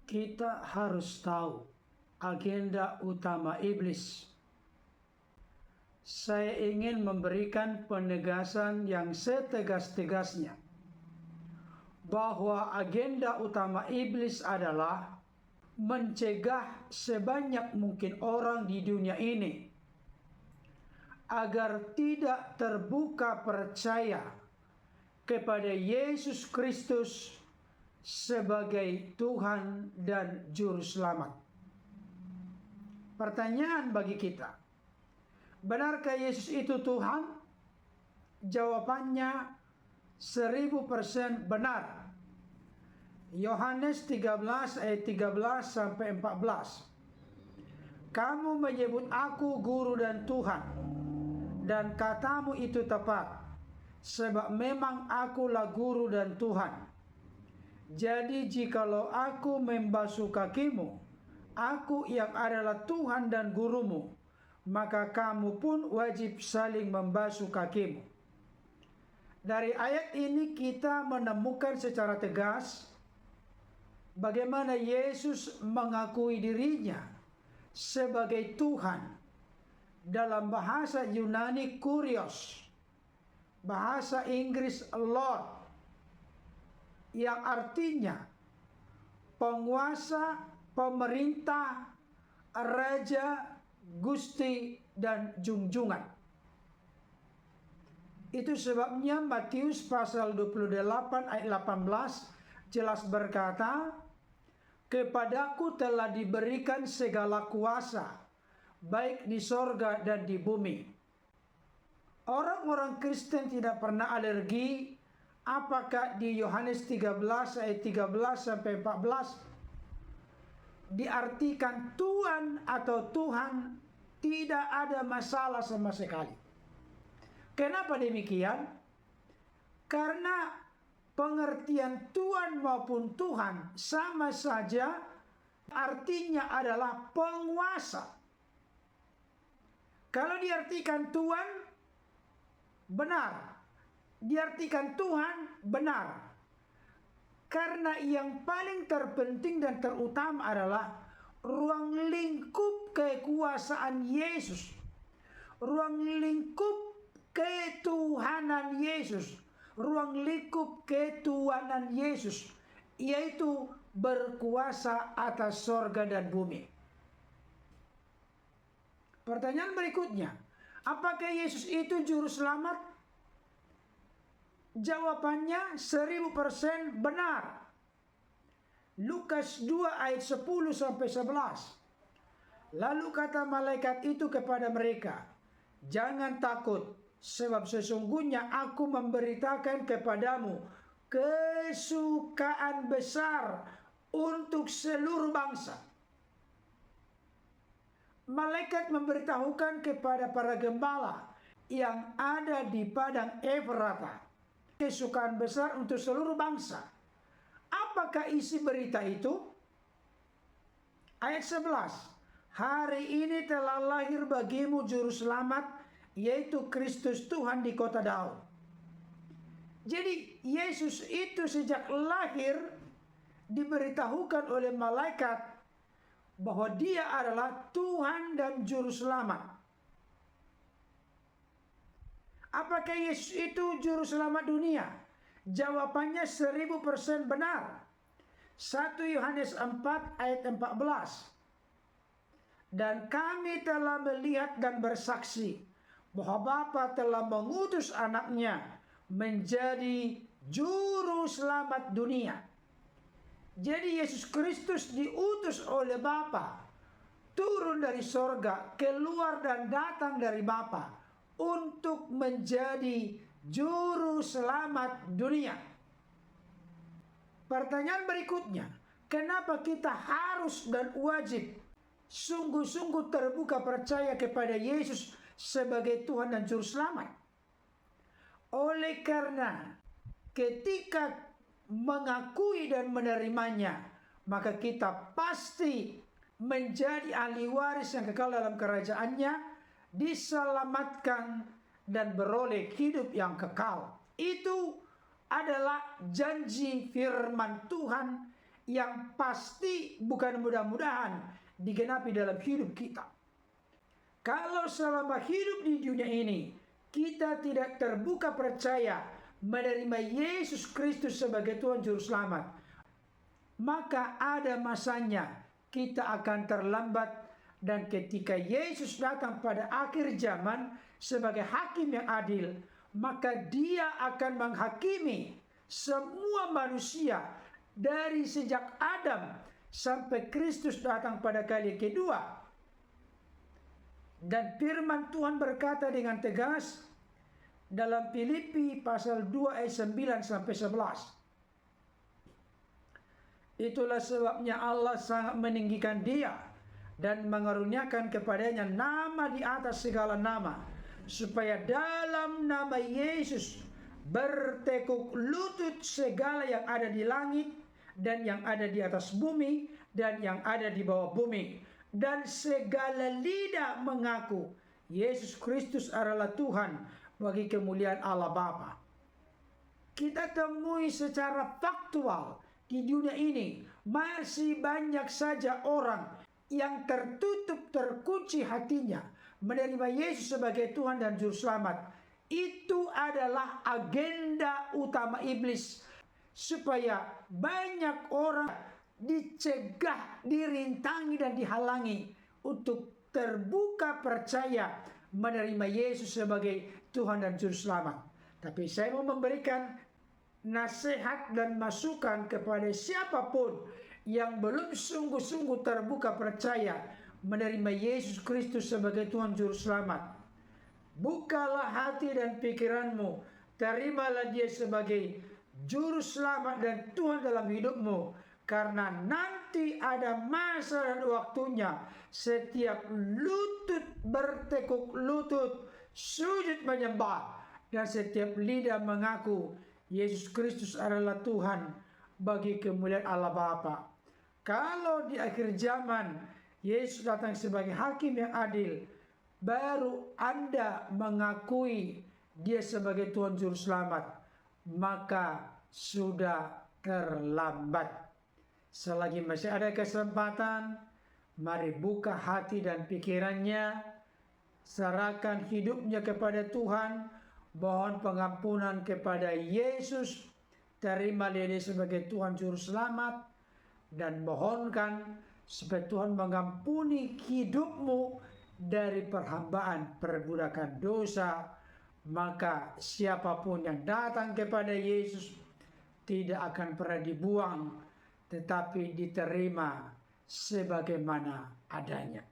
Kita harus tahu agenda utama iblis. Saya ingin memberikan penegasan yang setegas-tegasnya bahwa agenda utama iblis adalah mencegah sebanyak mungkin orang di dunia ini agar tidak terbuka percaya kepada Yesus Kristus sebagai Tuhan dan Juru Selamat. Pertanyaan bagi kita, benarkah Yesus itu Tuhan? Jawabannya 1000% benar. Yohanes 13 ayat 13 sampai 14. Kamu menyebut aku guru dan Tuhan, dan katamu itu tepat, sebab memang akulah guru dan Tuhan. Jadi jikalau aku membasuh kakimu, aku yang adalah Tuhan dan gurumu, maka kamu pun wajib saling membasuh kakimu. Dari ayat ini kita menemukan secara tegas bagaimana Yesus mengakui dirinya sebagai Tuhan. Dalam bahasa Yunani Kurios, bahasa Inggris Lord, yang artinya penguasa, pemerintah, raja, gusti, dan junjungan. Itu sebabnya Matius pasal 28 ayat 18 jelas berkata, kepadaku telah diberikan segala kuasa, baik di sorga dan di bumi. Orang-orang Kristen tidak pernah alergi apakah di Yohanes 13 ayat 13 sampai 14 diartikan Tuhan atau Tuhan. Tidak ada masalah sama sekali. Kenapa demikian? Karena pengertian Tuhan maupun Tuhan sama saja, artinya adalah penguasa. Kalau diartikan Tuhan, benar. Diartikan Tuhan, benar. Karena yang paling terpenting dan terutama adalah ruang lingkup kekuasaan Yesus. Ruang lingkup ketuhanan Yesus. Ruang lingkup ketuhanan Yesus, yaitu berkuasa atas sorga dan bumi. Pertanyaan berikutnya, apakah Yesus itu juru selamat? Jawabannya 1000% benar. Lukas 2 ayat 10 sampai 11. Lalu kata malaikat itu kepada mereka, jangan takut, sebab sesungguhnya aku memberitakan kepadamu kesukaan besar untuk seluruh bangsa. Malaikat memberitahukan kepada para gembala yang ada di padang Efrata kesukaan besar untuk seluruh bangsa. Apakah isi berita itu? Ayat 11. Hari ini telah lahir bagimu juru selamat, yaitu Kristus Tuhan di kota Daud. Jadi Yesus itu sejak lahir diberitahukan oleh malaikat bahwa dia adalah Tuhan dan juru selamat. Apakah Yesus itu juru selamat dunia? Jawabannya 1000% benar. 1 Yohanes 4 ayat 14. Dan kami telah melihat dan bersaksi bahwa Bapa telah mengutus anaknya menjadi juru selamat dunia. Jadi Yesus Kristus diutus oleh Bapa, turun dari sorga, keluar dan datang dari Bapa untuk menjadi juru selamat dunia. Pertanyaan berikutnya, kenapa kita harus dan wajib sungguh-sungguh terbuka percaya kepada Yesus sebagai Tuhan dan Juru Selamat? Oleh karena ketika mengakui dan menerimanya, maka kita pasti menjadi ahli waris yang kekal dalam kerajaannya, diselamatkan dan beroleh hidup yang kekal. Itu adalah janji firman Tuhan yang pasti bukan mudah-mudahan digenapi dalam hidup kita. Kalau selama hidup di dunia ini kita tidak terbuka percaya menerima Yesus Kristus sebagai Tuhan Juru Selamat, maka ada masanya kita akan terlambat, dan ketika Yesus datang pada akhir zaman sebagai hakim yang adil, maka Dia akan menghakimi semua manusia dari sejak Adam sampai Kristus datang pada kali kedua. Dan firman Tuhan berkata dengan tegas dalam Filipi pasal 2 ayat 9 sampai 11. Itulah sebabnya Allah sangat meninggikan Dia dan mengaruniakan kepadanya nama di atas segala nama, supaya dalam nama Yesus bertekuk lutut segala yang ada di langit dan yang ada di atas bumi dan yang ada di bawah bumi, dan segala lidah mengaku Yesus Kristus adalah Tuhan bagi kemuliaan Allah Bapa. Kita temui secara faktual di dunia ini masih banyak saja orang yang tertutup, terkunci hatinya menerima Yesus sebagai Tuhan dan Juru Selamat. Itu adalah agenda utama iblis, supaya banyak orang dicegah, dirintangi dan dihalangi untuk terbuka percaya menerima Yesus sebagai Tuhan dan Juru Selamat. Tapi saya mau memberikan nasihat dan masukan kepada siapapun yang belum sungguh-sungguh terbuka percaya menerima Yesus Kristus sebagai Tuhan Juru Selamat. Bukalah hati dan pikiranmu, terimalah Dia sebagai Juru Selamat dan Tuhan dalam hidupmu, karena nanti ada masa dan waktunya setiap lutut bertekuk lutut, sujud menyembah, dan setiap lidah mengaku Yesus Kristus adalah Tuhan bagi kemuliaan Allah Bapa. Kalau di akhir zaman Yesus datang sebagai hakim yang adil, baru Anda mengakui Dia sebagai Tuhan Juru Selamat, maka sudah terlambat. Selagi masih ada kesempatan, mari buka hati dan pikirannya, serahkan hidupnya kepada Tuhan, mohon pengampunan kepada Yesus, terima Dia sebagai Tuhan Juru Selamat, dan mohonkan supaya Tuhan mengampuni hidupmu dari perhambaan perbudakan dosa. Maka siapapun yang datang kepada Yesus tidak akan pernah dibuang, tetapi diterima sebagaimana adanya.